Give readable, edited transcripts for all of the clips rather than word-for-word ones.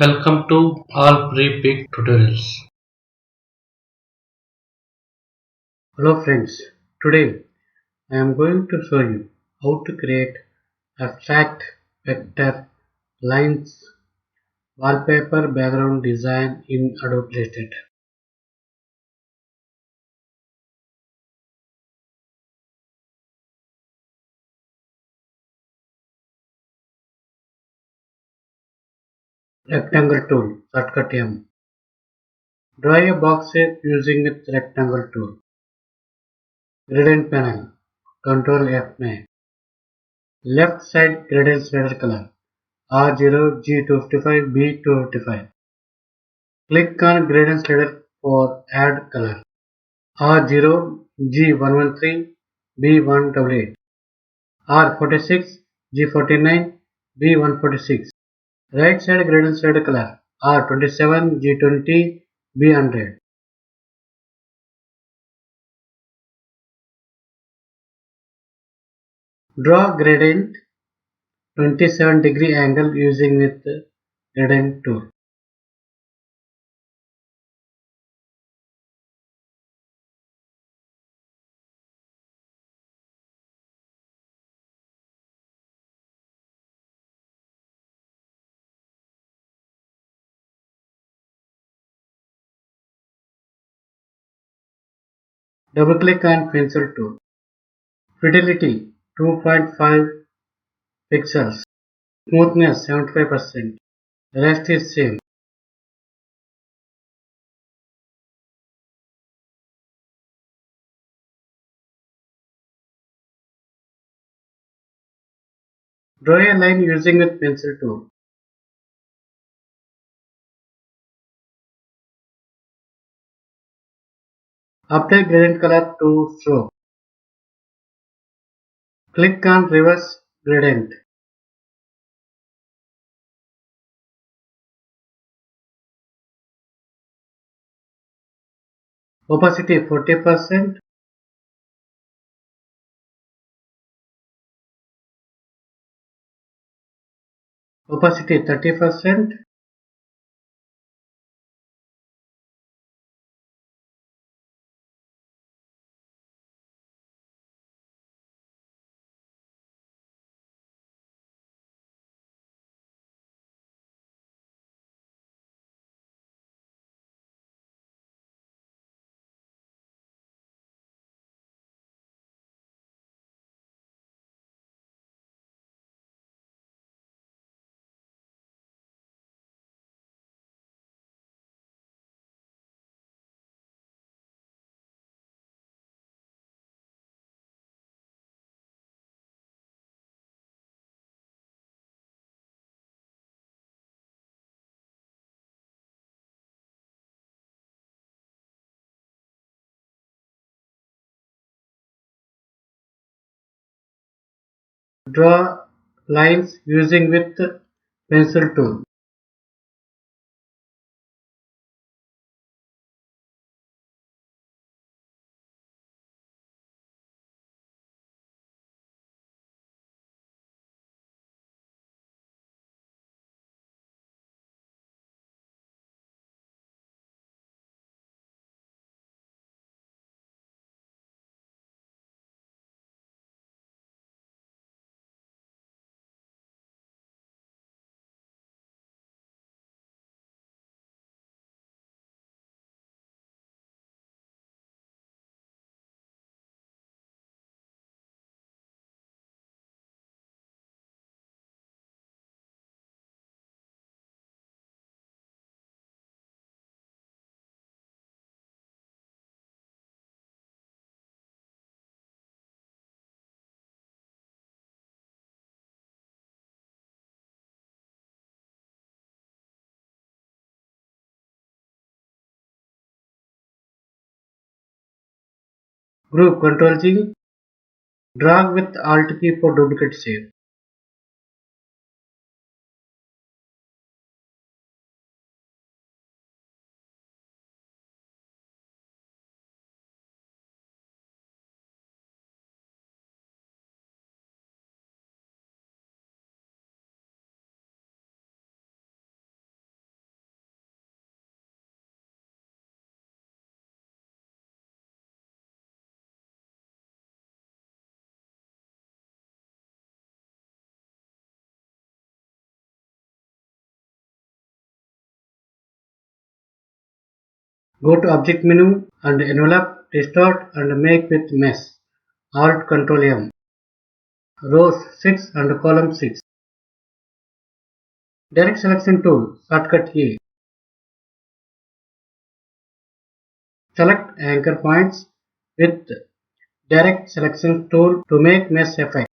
Welcome to all pre-pick tutorials. Hello friends, today I am going to show you how to create abstract vector lines wallpaper background design in Adobe Illustrator. Rectangle tool, shortcut M. Draw a box shape using its rectangle tool. Gradient panel, Control F9. Left side gradient slider color R0, G255, B255. Click on gradient slider for add color. R0, G113, B188, R46, G49, B146. Right side gradient slider color R27, G20, B100. Draw gradient 27-degree angle using with gradient tool. Double click on pencil tool. Fidelity 2.5 pixels. Smoothness 75%. Rest is same. Draw a line using with pencil tool. Apply gradient color to stroke. Click on reverse gradient. Opacity 40%. Opacity 30%. Draw lines using with pencil tool. Group Ctrl G. Drag with Alt key for duplicate shape. Go to Object menu and Envelope, Distort and Make with Mesh. Alt Ctrl M. Rows 6 and column 6. Direct Selection Tool, Shortcut A. Select anchor points with Direct Selection Tool to make mesh effect.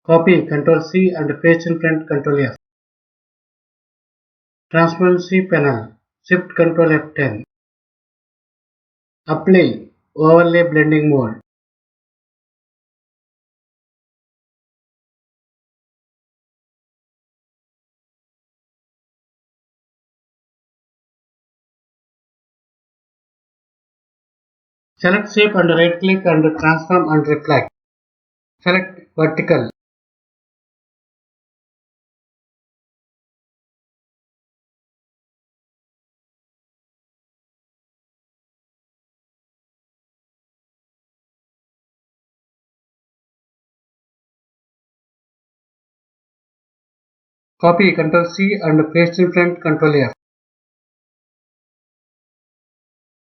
Copy Ctrl C and paste in front Ctrl F. Transparency panel. Shift Ctrl F10. Apply Overlay Blending Mode. Select shape and right click and transform and reflect. Select vertical. Copy Ctrl C and paste in front Ctrl F.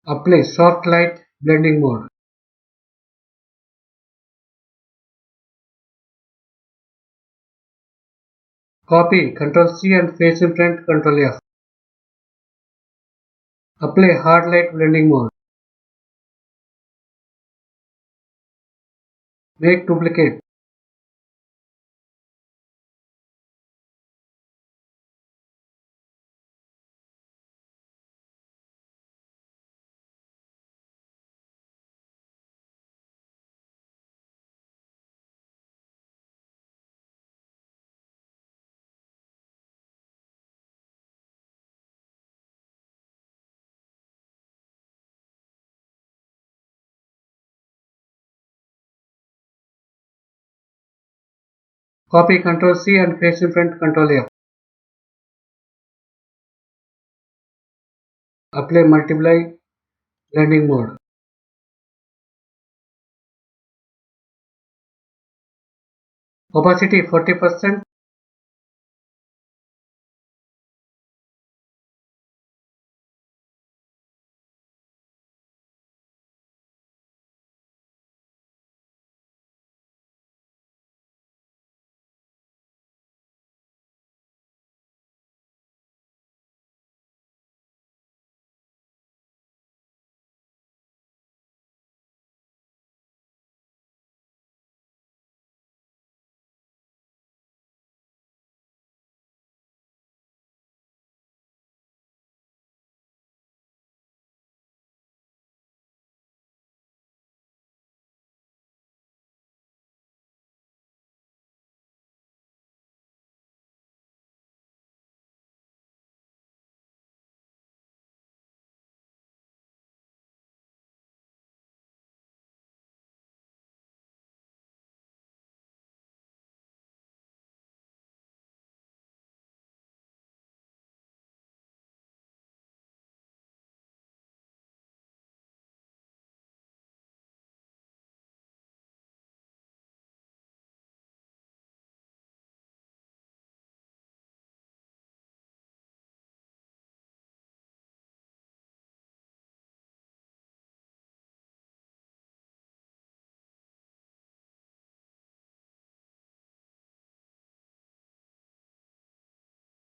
Apply soft light blending mode. Copy Ctrl C and paste in front Ctrl F. Apply hard light blending mode. Make duplicate. Copy Ctrl C and paste in front Ctrl F. Apply multiply blending mode. Opacity 40%.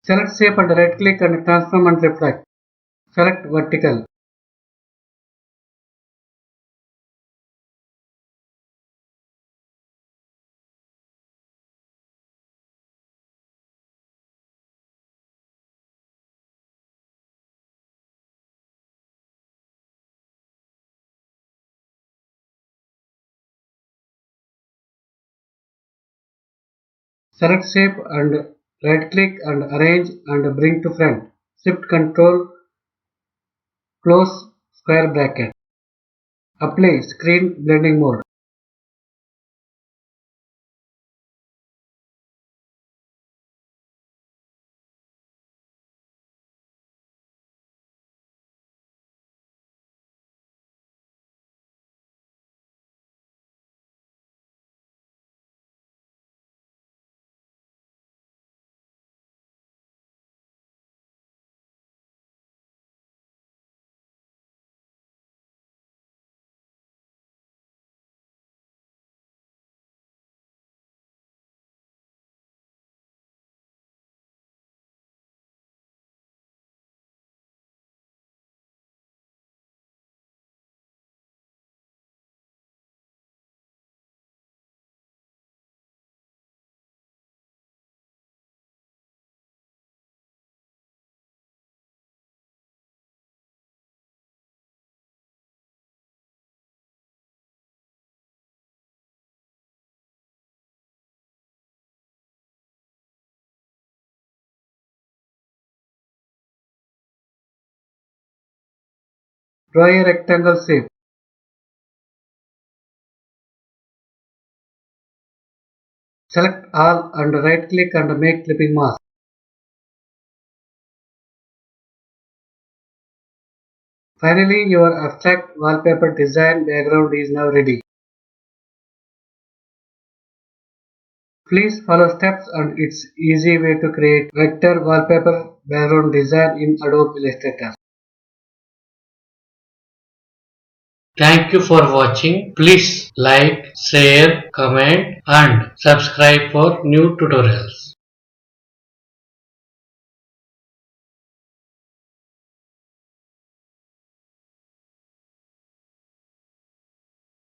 Select shape and right click and transform and reflect. Select vertical. Select shape and right click and arrange and bring to front. Shift Control close square bracket. Apply screen blending mode. Draw a rectangle shape. Select all and right click and make clipping mask. Finally, your abstract wallpaper design background is now ready. Please follow steps and it's easy way to create vector wallpaper background design in Adobe Illustrator. Thank you for watching. Please like, share, comment and subscribe for new tutorials.